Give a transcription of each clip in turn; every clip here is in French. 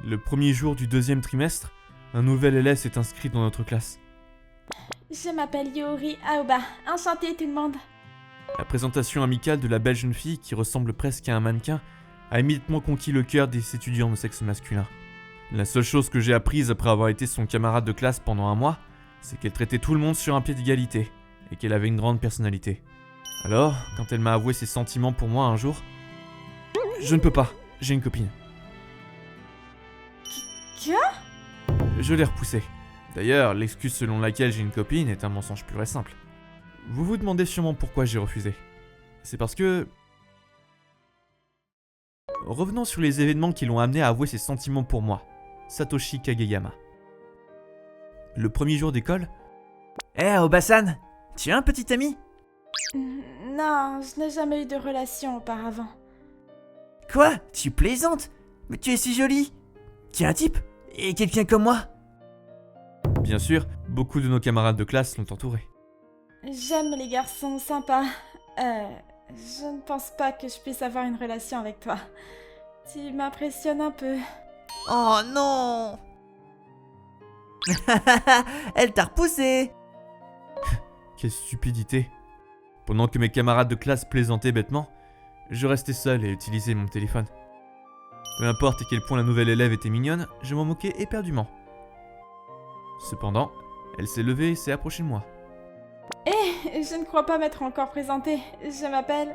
Le premier jour du deuxième trimestre, un nouvel élève s'est inscrit dans notre classe. Je m'appelle Yuri Aoba. Enchantée tout le monde. La présentation amicale de la belle jeune fille, qui ressemble presque à un mannequin, a immédiatement conquis le cœur des étudiants de sexe masculin. La seule chose que j'ai apprise après avoir été son camarade de classe pendant un mois, c'est qu'elle traitait tout le monde sur un pied d'égalité, et qu'elle avait une grande personnalité. Alors, quand elle m'a avoué ses sentiments pour moi un jour, je ne peux pas, j'ai une copine. Quoi? Je l'ai repoussée. D'ailleurs, l'excuse selon laquelle j'ai une copine est un mensonge pur et simple. Vous vous demandez sûrement pourquoi j'ai refusé. C'est parce que... Revenons sur les événements qui l'ont amené à avouer ses sentiments pour moi. Satoshi Kageyama. Le premier jour d'école... Aoba-san, tu as un petit ami? Non, je n'ai jamais eu de relation auparavant. Quoi? Tu plaisantes? Mais tu es si jolie. Tu es un type? Et quelqu'un comme moi? Bien sûr, beaucoup de nos camarades de classe l'ont entouré. J'aime les garçons sympas. Je ne pense pas que je puisse avoir une relation avec toi. Tu m'impressionnes un peu. Oh non! Elle t'a repoussé! Quelle stupidité. Pendant que mes camarades de classe plaisantaient bêtement, je restais seul et utilisais mon téléphone. Peu importe à quel point la nouvelle élève était mignonne, je m'en moquais éperdument. Cependant, elle s'est levée et s'est approchée de moi. Je ne crois pas m'être encore présentée. Je m'appelle...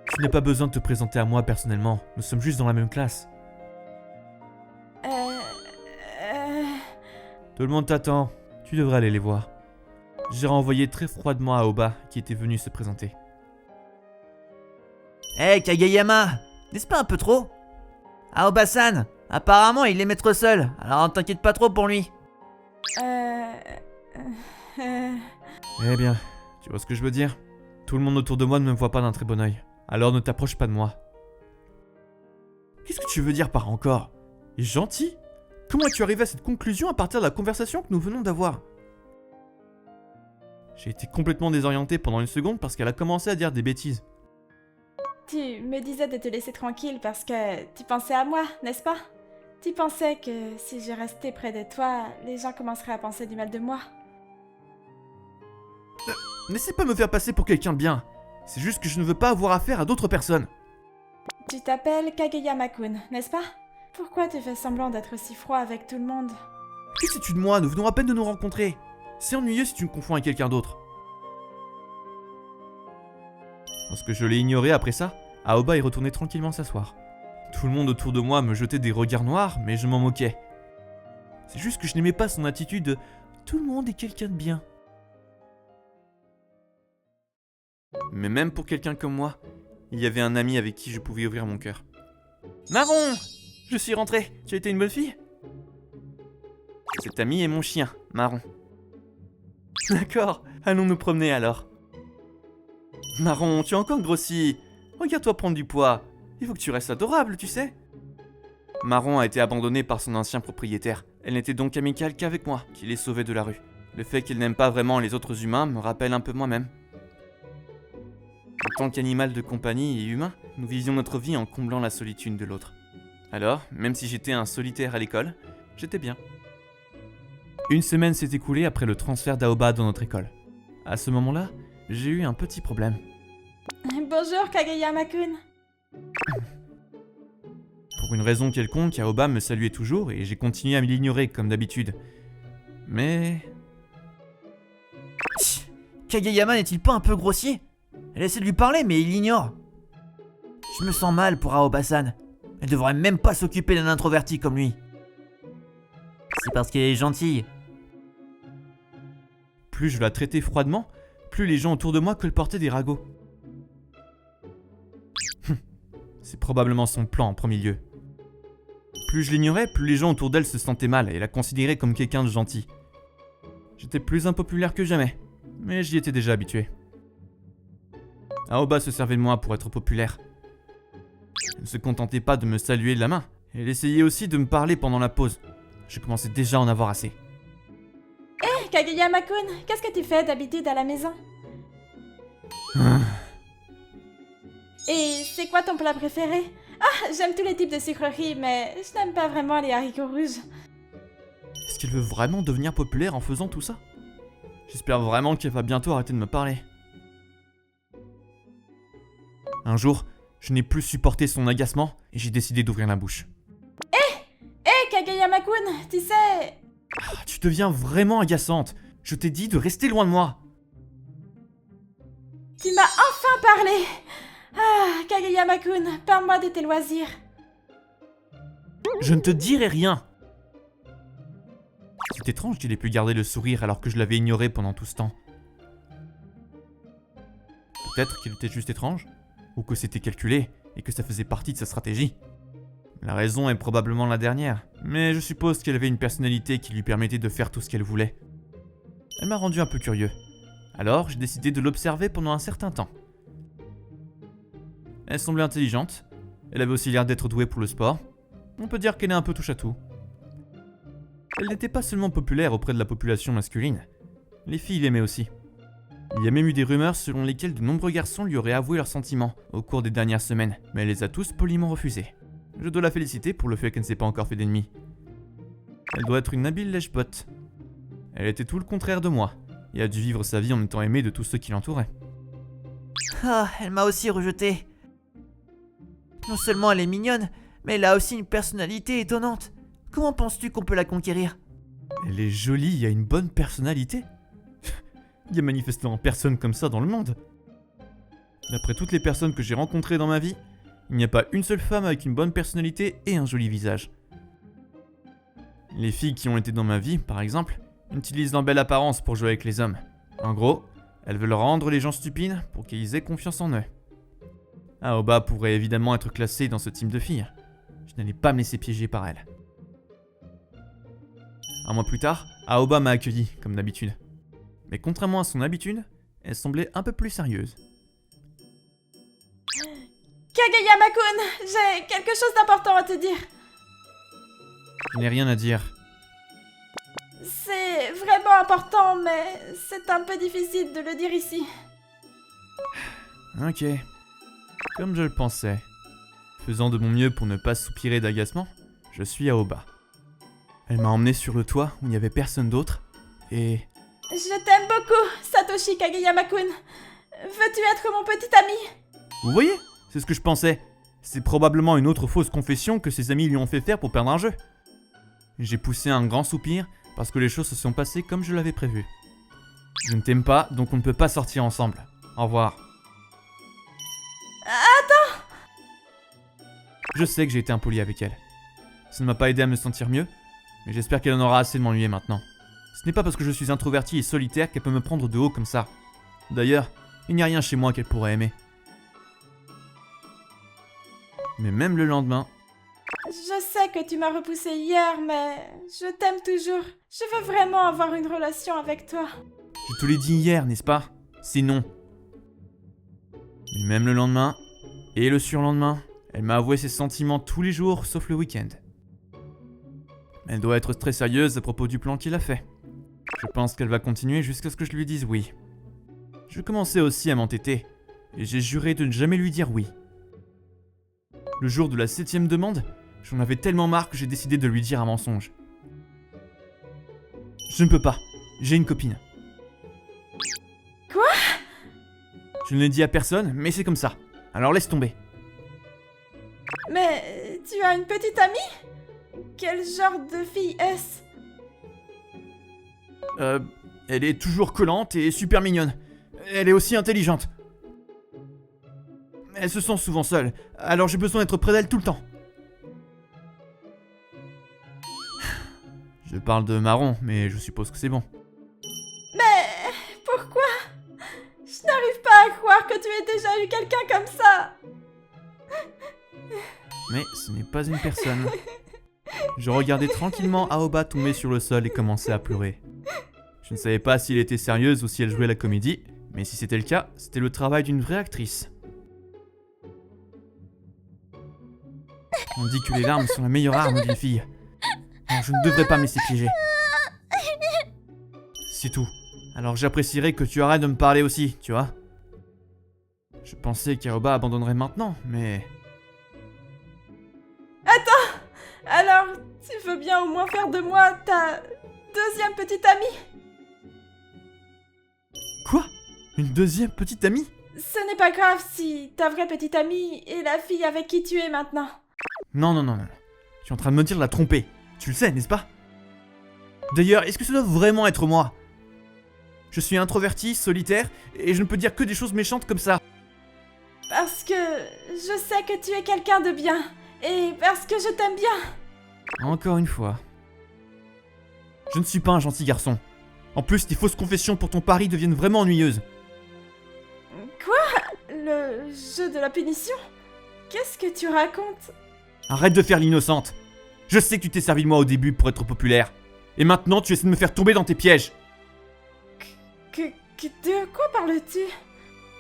Tu n'as pas besoin de te présenter à moi personnellement, nous sommes juste dans la même classe. Tout le monde t'attend, tu devrais aller les voir. J'ai renvoyé très froidement à Aoba qui était venu se présenter. Hey Kageyama, n'est-ce pas un peu trop? Aoba-san, apparemment il aimait être seul, alors t'inquiète pas trop pour lui. Eh bien, tu vois ce que je veux dire? Tout le monde autour de moi ne me voit pas d'un très bon œil, alors ne t'approche pas de moi. Qu'est-ce que tu veux dire par encore? Gentil? Comment es-tu arrivé à cette conclusion à partir de la conversation que nous venons d'avoir? J'ai été complètement désorienté pendant une seconde parce qu'elle a commencé à dire des bêtises. Tu me disais de te laisser tranquille parce que tu pensais à moi, n'est-ce pas? Tu pensais que si je restais près de toi, les gens commenceraient à penser du mal de moi. N'essaie pas de me faire passer pour quelqu'un de bien. C'est juste que je ne veux pas avoir affaire à d'autres personnes. Tu t'appelles Kageyama-kun, n'est-ce pas? Pourquoi tu fais semblant d'être si froid avec tout le monde? Que sais-tu de moi? Nous venons à peine de nous rencontrer. C'est ennuyeux si tu me confonds avec quelqu'un d'autre. Lorsque je l'ai ignoré après ça, Aoba est retourné tranquillement s'asseoir. Tout le monde autour de moi me jetait des regards noirs, mais je m'en moquais. C'est juste que je n'aimais pas son attitude de « tout le monde est quelqu'un de bien ». Mais même pour quelqu'un comme moi, il y avait un ami avec qui je pouvais ouvrir mon cœur. Marron! Je suis rentré, tu as été une bonne fille? Cet ami est mon chien, Marron. D'accord, allons nous promener alors. Marron, tu as encore grossi. Regarde-toi prendre du poids. Il faut que tu restes adorable, tu sais. Marron a été abandonnée par son ancien propriétaire. Elle n'était donc amicale qu'avec moi, qui l'ai sauvée de la rue. Le fait qu'elle n'aime pas vraiment les autres humains me rappelle un peu moi-même. En tant qu'animal de compagnie et humain, nous vivions notre vie en comblant la solitude de l'autre. Alors, même si j'étais un solitaire à l'école, j'étais bien. Une semaine s'est écoulée après le transfert d'Aoba dans notre école. À ce moment-là, j'ai eu un petit problème. Bonjour Kageyama-kun. Pour une raison quelconque, Aoba me saluait toujours et j'ai continué à l'ignorer comme d'habitude. Mais... Kageyama n'est-il pas un peu grossier? Elle essaie de lui parler mais il l'ignore. Je me sens mal pour Aoba-san. Elle devrait même pas s'occuper d'un introverti comme lui. C'est parce qu'elle est gentille. Plus je la traitais froidement, plus les gens autour de moi colportaient des ragots. C'est probablement son plan en premier lieu. Plus je l'ignorais, plus les gens autour d'elle se sentaient mal et la considéraient comme quelqu'un de gentil. J'étais plus impopulaire que jamais, mais j'y étais déjà habitué. Aoba se servait de moi pour être populaire. Elle ne se contentait pas de me saluer de la main, elle essayait aussi de me parler pendant la pause. Je commençais déjà à en avoir assez. Kageyama-kun, qu'est-ce que tu fais d'habitude à la maison? Et c'est quoi ton plat préféré? Ah, j'aime tous les types de sucreries, mais je n'aime pas vraiment les haricots rouges. Est-ce qu'elle veut vraiment devenir populaire en faisant tout ça? J'espère vraiment qu'elle va bientôt arrêter de me parler. Un jour, je n'ai plus supporté son agacement et j'ai décidé d'ouvrir la bouche. Hé, Kageyama-kun, tu sais... Ah, tu deviens vraiment agaçante. Je t'ai dit de rester loin de moi. Tu m'as enfin parlé. Ah, Kageyama-kun, parle-moi de tes loisirs. Je ne te dirai rien. C'est étrange qu'il ait pu garder le sourire alors que je l'avais ignoré pendant tout ce temps. Peut-être qu'il était juste étrange, ou que c'était calculé et que ça faisait partie de sa stratégie. La raison est probablement la dernière, mais je suppose qu'elle avait une personnalité qui lui permettait de faire tout ce qu'elle voulait. Elle m'a rendu un peu curieux. Alors j'ai décidé de l'observer pendant un certain temps. Elle semblait intelligente, elle avait aussi l'air d'être douée pour le sport. On peut dire qu'elle est un peu touche-à-tout. Elle n'était pas seulement populaire auprès de la population masculine, les filles l'aimaient aussi. Il y a même eu des rumeurs selon lesquelles de nombreux garçons lui auraient avoué leurs sentiments au cours des dernières semaines, mais elle les a tous poliment refusés. Je dois la féliciter pour le fait qu'elle ne s'est pas encore fait d'ennemis. Elle doit être une habile lèche-botte. Elle était tout le contraire de moi, et a dû vivre sa vie en étant aimée de tous ceux qui l'entouraient. Ah, elle m'a aussi rejeté. Non seulement elle est mignonne, mais elle a aussi une personnalité étonnante. Comment penses-tu qu'on peut la conquérir? Elle est jolie et a une bonne personnalité. Il y a manifestement personne comme ça dans le monde. D'après toutes les personnes que j'ai rencontrées dans ma vie, il n'y a pas une seule femme avec une bonne personnalité et un joli visage. Les filles qui ont été dans ma vie, par exemple, utilisent leur belle apparence pour jouer avec les hommes. En gros, elles veulent rendre les gens stupides pour qu'ils aient confiance en eux. Aoba pourrait évidemment être classée dans ce type de fille. Je n'allais pas me laisser piéger par elle. Un mois plus tard, Aoba m'a accueilli, comme d'habitude. Mais contrairement à son habitude, elle semblait un peu plus sérieuse. Kageyama-kun, j'ai quelque chose d'important à te dire. Je n'ai rien à dire. C'est vraiment important, mais c'est un peu difficile de le dire ici. Ok. Comme je le pensais. Faisant de mon mieux pour ne pas soupirer d'agacement, je suis Aoba. Elle m'a emmené sur le toit où il n'y avait personne d'autre, et... Je t'aime beaucoup, Satoshi Kageyama-kun. Veux-tu être mon petit ami? Vous voyez? C'est ce que je pensais. C'est probablement une autre fausse confession que ses amis lui ont fait faire pour perdre un jeu. J'ai poussé un grand soupir parce que les choses se sont passées comme je l'avais prévu. Je ne t'aime pas, donc on ne peut pas sortir ensemble. Au revoir. Attends! Je sais que j'ai été impoli avec elle. Ça ne m'a pas aidé à me sentir mieux, mais j'espère qu'elle en aura assez de m'ennuyer maintenant. Ce n'est pas parce que je suis introverti et solitaire qu'elle peut me prendre de haut comme ça. D'ailleurs, il n'y a rien chez moi qu'elle pourrait aimer. Mais même le lendemain... Je sais que tu m'as repoussé hier, mais je t'aime toujours. Je veux vraiment avoir une relation avec toi. Je te l'ai dit hier, n'est-ce pas? C'est non. Mais même le lendemain, et le surlendemain, elle m'a avoué ses sentiments tous les jours, sauf le week-end. Elle doit être très sérieuse à propos du plan qu'il a fait. Je pense qu'elle va continuer jusqu'à ce que je lui dise oui. Je commençais aussi à m'entêter, et j'ai juré de ne jamais lui dire oui. Le jour de la 7e demande, j'en avais tellement marre que j'ai décidé de lui dire un mensonge. Je ne peux pas, j'ai une copine. Quoi? Je ne l'ai dit à personne, mais c'est comme ça. Alors laisse tomber. Mais tu as une petite amie? Quel genre de fille est-ce? Elle est toujours collante et super mignonne. Elle est aussi intelligente. Elle se sent souvent seule, alors j'ai besoin d'être près d'elle tout le temps. Je parle de Marron, mais je suppose que c'est bon. Mais pourquoi? Je n'arrive pas à croire que tu aies déjà eu quelqu'un comme ça. Mais ce n'est pas une personne. Je regardais tranquillement Aoba tomber sur le sol et commencer à pleurer. Je ne savais pas si elle était sérieuse ou si elle jouait la comédie, mais si c'était le cas, c'était le travail d'une vraie actrice. On dit que les larmes sont la meilleure arme d'une fille. Alors je ne devrais pas me laisser piéger. C'est tout. Alors j'apprécierais que tu arrêtes de me parler aussi, tu vois. Je pensais qu'Aoba abandonnerait maintenant, mais... veux bien au moins faire de moi ta deuxième petite amie? Quoi? Une deuxième petite amie? Ce n'est pas grave si ta vraie petite amie est la fille avec qui tu es maintenant. Non, non, non, non. Tu es en train de me dire de la tromper. Tu le sais, n'est-ce pas? D'ailleurs, est-ce que ça doit vraiment être moi? Je suis introverti, solitaire, et je ne peux dire que des choses méchantes comme ça. Parce que je sais que tu es quelqu'un de bien. Et parce que je t'aime bien. Encore une fois. Je ne suis pas un gentil garçon. En plus, tes fausses confessions pour ton pari deviennent vraiment ennuyeuses. Le jeu de la punition? Qu'est-ce que tu racontes? Arrête de faire l'innocente. Je sais que tu t'es servi de moi au début pour être populaire. Et maintenant, tu essaies de me faire tomber dans tes pièges. De quoi parles-tu?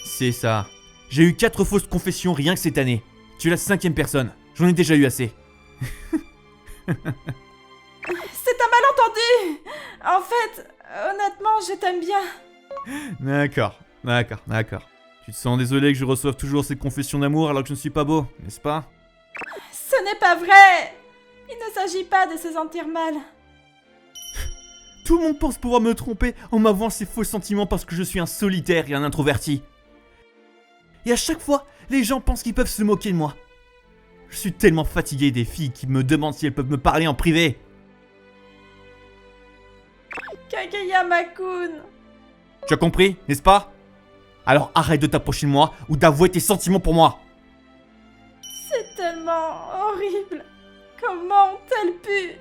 C'est ça. J'ai eu 4 fausses confessions rien que cette année. Tu es la 5e personne. J'en ai déjà eu assez. C'est un malentendu! En fait, honnêtement, je t'aime bien. D'accord. Tu te sens désolé que je reçoive toujours ces confessions d'amour alors que je ne suis pas beau, n'est-ce pas? Ce n'est pas vrai! Il ne s'agit pas de se sentir mal. Tout le monde pense pouvoir me tromper en m'avouant ces faux sentiments parce que je suis un solitaire et un introverti. Et à chaque fois, les gens pensent qu'ils peuvent se moquer de moi. Je suis tellement fatigué des filles qui me demandent si elles peuvent me parler en privé. Kageyama-kun. Tu as compris, n'est-ce pas? Alors arrête de t'approcher de moi ou d'avouer tes sentiments pour moi. C'est tellement horrible. Comment ont-elles pu?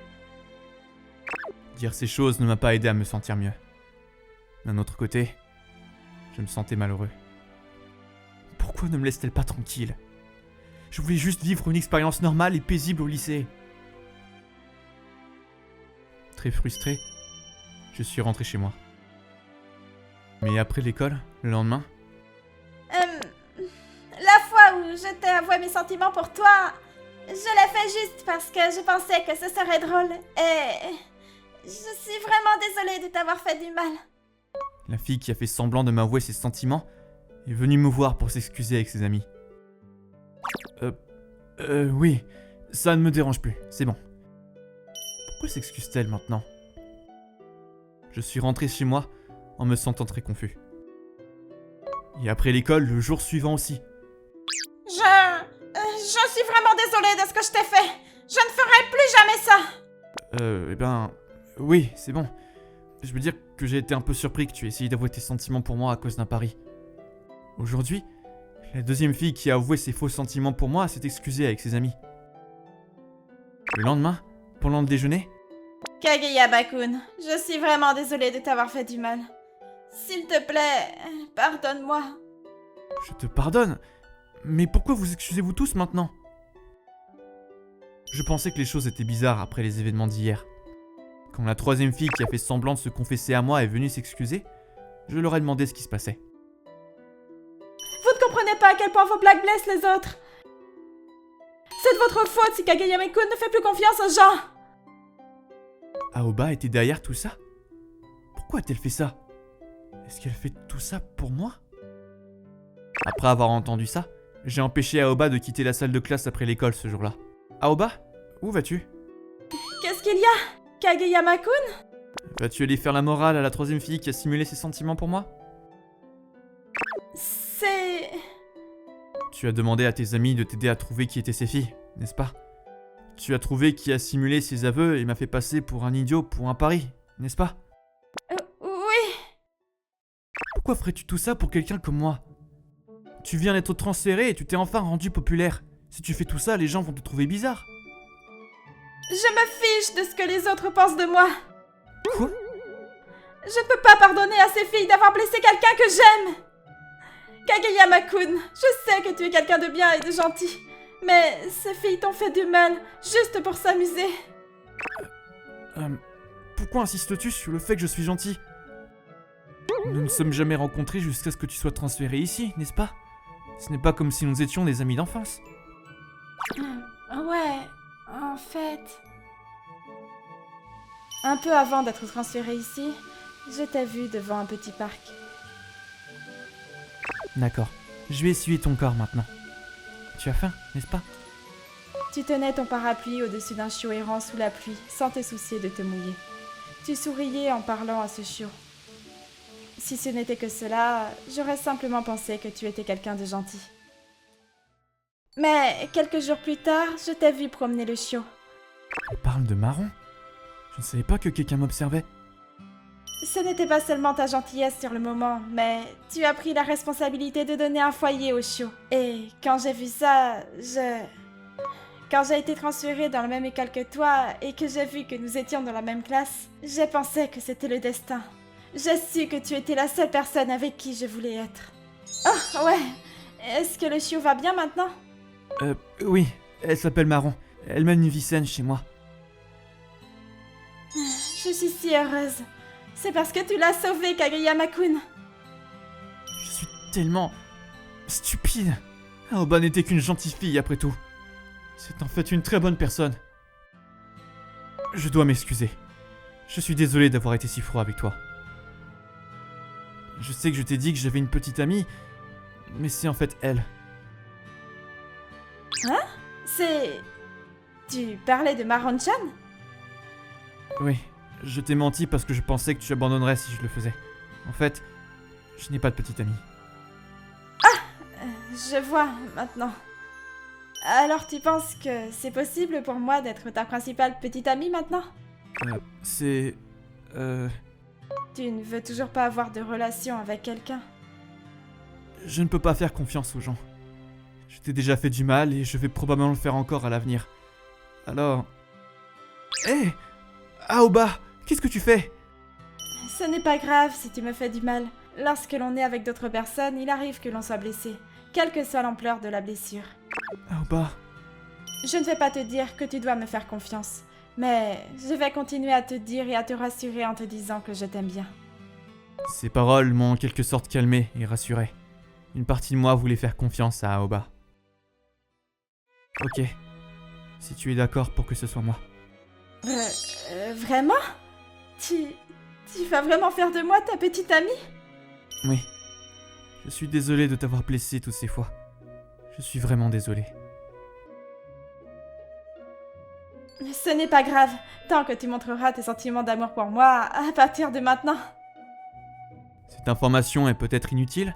Dire ces choses ne m'a pas aidé à me sentir mieux. D'un autre côté, je me sentais malheureux. Pourquoi ne me laisse-t-elle pas tranquille? Je voulais juste vivre une expérience normale et paisible au lycée. Très frustré, je suis rentré chez moi. Mais après l'école, le lendemain, La fois où je t'ai avoué mes sentiments pour toi, je l'ai fait juste parce que je pensais que ce serait drôle. Et je suis vraiment désolée de t'avoir fait du mal. la fille qui a fait semblant de m'avouer ses sentiments est venue me voir pour s'excuser avec ses amis. Oui, ça ne me dérange plus, c'est bon. Pourquoi s'excuse-t-elle maintenant? Je suis rentré chez moi en me sentant très confus. Et après l'école, le jour suivant aussi. Je suis vraiment désolée de ce que je t'ai fait. Je ne ferai plus jamais ça. Oui, c'est bon. Je veux dire que j'ai été un peu surpris que tu aies essayé d'avouer tes sentiments pour moi à cause d'un pari. Aujourd'hui, la deuxième fille qui a avoué ses faux sentiments pour moi s'est excusée avec ses amis. Le lendemain, pendant le déjeuner, Kageyama-kun, je suis vraiment désolée de t'avoir fait du mal. S'il te plaît, pardonne-moi. je te pardonne. Mais pourquoi vous excusez-vous tous maintenant? Je pensais que les choses étaient bizarres après les événements d'hier. Quand la troisième fille qui a fait semblant de se confesser à moi est venue s'excuser, je leur ai demandé ce qui se passait. Vous ne comprenez pas à quel point vos blagues blessent les autres. C'est de votre faute si Kageyama-kun ne fait plus confiance aux gens. Aoba était derrière tout ça? Pourquoi a-t-elle fait ça? Est-ce qu'elle fait tout ça pour moi? Après avoir entendu ça, j'ai empêché Aoba de quitter la salle de classe après l'école ce jour-là. Aoba, où vas-tu? Qu'est-ce qu'il y a? Kageyama-kun? Vas-tu aller faire la morale à la troisième fille qui a simulé ses sentiments pour moi? C'est... Tu as demandé à tes amis de t'aider à trouver qui étaient ces filles, n'est-ce pas? Tu as trouvé qui a simulé ses aveux et m'a fait passer pour un idiot pour un pari, n'est-ce pas? Oui. Pourquoi ferais-tu tout ça pour quelqu'un comme moi? Tu viens d'être transféré et tu t'es enfin rendu populaire. Si tu fais tout ça, les gens vont te trouver bizarre. Je me fiche de ce que les autres pensent de moi. Quoi? Je ne peux pas pardonner à ces filles d'avoir blessé quelqu'un que j'aime. Kageyama-kun, je sais que tu es quelqu'un de bien et de gentil. Mais ces filles t'ont fait du mal, juste pour s'amuser. Pourquoi insistes-tu sur le fait que je suis gentil? Nous ne sommes jamais rencontrés jusqu'à ce que tu sois transféré ici, n'est-ce pas? Ce n'est pas comme si nous étions des amis d'enfance. Ouais, en fait... Un peu avant d'être transféré ici, je t'ai vu devant un petit parc. D'accord, je vais essuyer ton corps maintenant. Tu as faim, n'est-ce pas? Tu tenais ton parapluie au-dessus d'un chiot errant sous la pluie, sans te soucier de te mouiller. Tu souriais en parlant à ce chiot. Si ce n'était que cela, j'aurais simplement pensé que tu étais quelqu'un de gentil. Mais quelques jours plus tard, je t'ai vu promener le chiot. Elle parle de Marron? Je ne savais pas que quelqu'un m'observait. Ce n'était pas seulement ta gentillesse sur le moment, mais tu as pris la responsabilité de donner un foyer au chiot. Et quand j'ai vu ça, Quand j'ai été transférée dans la même école que toi et que j'ai vu que nous étions dans la même classe, j'ai pensé que c'était le destin. J'ai su que tu étais la seule personne avec qui je voulais être. Oh, ouais. Est-ce que le chiot va bien maintenant? Oui, elle s'appelle Marron. Elle mène une vie saine chez moi. Je suis si heureuse. C'est parce que tu l'as sauvée, Kageyama-kun. Je suis tellement... stupide. Aoba n'était qu'une gentille fille après tout. C'est en fait une très bonne personne. Je dois m'excuser. Je suis désolé d'avoir été si froid avec toi. Je sais que je t'ai dit que j'avais une petite amie, mais c'est en fait elle. Hein? Tu parlais de Maron-chan? Oui, je t'ai menti parce que je pensais que tu abandonnerais si je le faisais. En fait, je n'ai pas de petite amie. Je vois, maintenant. Alors tu penses que c'est possible pour moi d'être ta principale petite amie maintenant? C'est... Tu ne veux toujours pas avoir de relation avec quelqu'un? Je ne peux pas faire confiance aux gens. Je t'ai déjà fait du mal et je vais probablement le faire encore à l'avenir. Alors... Hé Aoba, qu'est-ce que tu fais? Ce n'est pas grave si tu me fais du mal. Lorsque l'on est avec d'autres personnes, il arrive que l'on soit blessé, quelle que soit l'ampleur de la blessure. Aoba... Je ne vais pas te dire que tu dois me faire confiance, mais je vais continuer à te dire et à te rassurer en te disant que je t'aime bien. Ces paroles m'ont en quelque sorte calmé et rassuré. Une partie de moi voulait faire confiance à Aoba. Ok, si tu es d'accord pour que ce soit moi. Vraiment? Tu vas vraiment faire de moi ta petite amie? Oui. Je suis désolé de t'avoir blessé toutes ces fois. Je suis vraiment désolé. Ce n'est pas grave, tant que tu montreras tes sentiments d'amour pour moi à partir de maintenant. Cette information est peut-être inutile,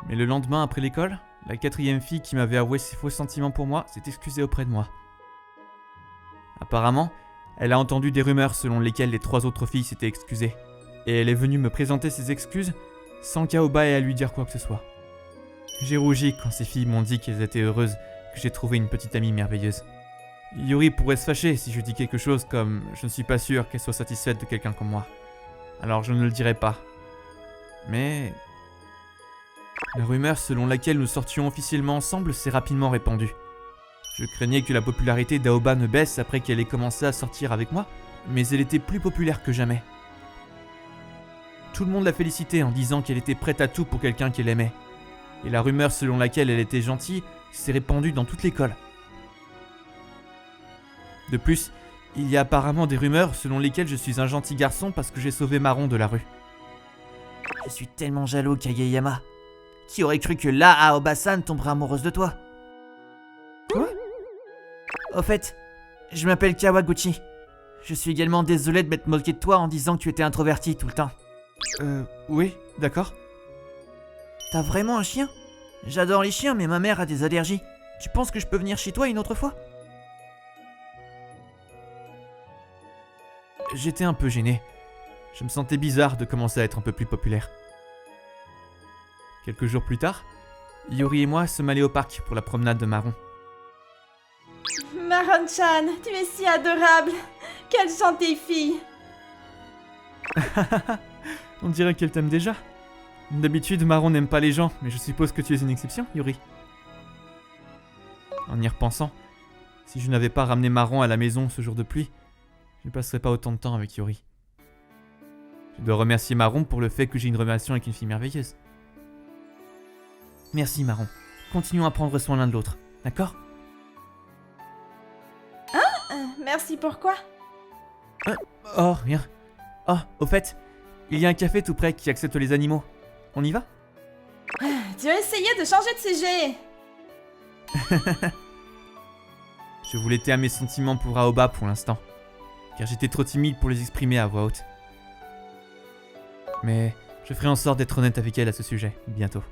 mais le lendemain après l'école, la 4e fille qui m'avait avoué ses faux sentiments pour moi s'est excusée auprès de moi. Apparemment, elle a entendu des rumeurs selon lesquelles les 3 autres filles s'étaient excusées, et elle est venue me présenter ses excuses sans qu'Aoba ait à lui dire quoi que ce soit. J'ai rougi quand ces filles m'ont dit qu'elles étaient heureuses que j'ai trouvé une petite amie merveilleuse. Yuri pourrait se fâcher si je dis quelque chose comme « je ne suis pas sûr qu'elle soit satisfaite de quelqu'un comme moi ». Alors je ne le dirai pas. Mais... la rumeur selon laquelle nous sortions officiellement ensemble s'est rapidement répandue. Je craignais que la popularité d'Aoba ne baisse après qu'elle ait commencé à sortir avec moi, mais elle était plus populaire que jamais. Tout le monde la félicitait en disant qu'elle était prête à tout pour quelqu'un qu'elle aimait. Et la rumeur selon laquelle elle était gentille s'est répandue dans toute l'école. De plus, il y a apparemment des rumeurs selon lesquelles je suis un gentil garçon parce que j'ai sauvé Marron de la rue. Je suis tellement jaloux, Kageyama. Qui aurait cru que là, Aoba-san tomberait amoureuse de toi? Quoi? Au fait, je m'appelle Kawaguchi. Je suis également désolé de m'être moqué de toi en disant que tu étais introverti tout le temps. Oui, d'accord. T'as vraiment un chien? J'adore les chiens, mais ma mère a des allergies. Tu penses que je peux venir chez toi une autre fois? J'étais un peu gêné. Je me sentais bizarre de commencer à être un peu plus populaire. Quelques jours plus tard, Yuri et moi sommes allés au parc pour la promenade de Marron. Maron-chan, tu es si adorable. Quelle gentille fille. On dirait qu'elle t'aime déjà. D'habitude, Marron n'aime pas les gens, mais je suppose que tu es une exception, Yuri. En y repensant, si je n'avais pas ramené Marron à la maison ce jour de pluie, je ne passerais pas autant de temps avec Yuri. Je dois remercier Marron pour le fait que j'ai une relation avec une fille merveilleuse. Merci Marron. Continuons à prendre soin l'un de l'autre, d'accord? Merci, pourquoi? Oh, rien. Oh, au fait, il y a un café tout près qui accepte les animaux. On y va? Tu as essayé de changer de sujet. Je voulais taire mes sentiments pour Aoba pour l'instant, car j'étais trop timide pour les exprimer à voix haute. Mais je ferai en sorte d'être honnête avec elle à ce sujet, bientôt.